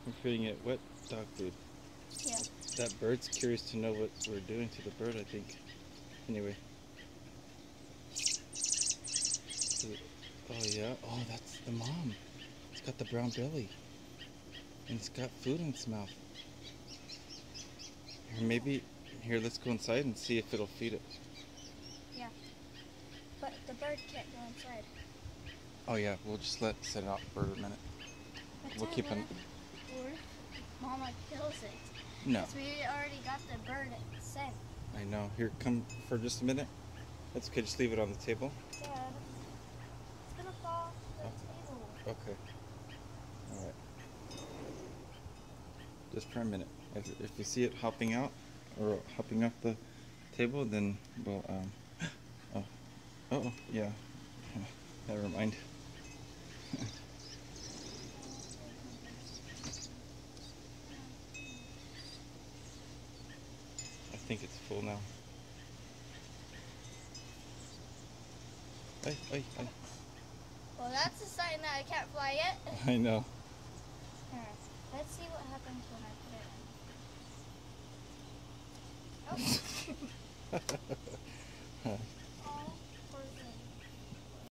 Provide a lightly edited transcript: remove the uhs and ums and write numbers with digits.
We're feeding it wet dog food. Yeah. That bird's curious to know what we're doing to the bird, I think. Anyway. Oh yeah. Oh, that's the mom. It's got the brown belly. And it's got food in its mouth. Maybe, here, let's go inside and see if it'll feed it. Yeah. But the bird can't go inside. Oh yeah, we'll just set it out for a minute. We'll keep an... Or Mama kills it. No. Because we already got the bird sent. I know. Here, come for just a minute. That's okay, just leave it on the table. Dad, it's gonna fall off the table. Okay. Alright. Just for a minute. If you see it hopping out, or hopping off the table, then we'll, oh. Uh-oh, yeah. Never mind. I think it's full now. Hey. Well, that's a sign that I can't fly yet. I know. Alright, let's see what happens when I put it in. Oh.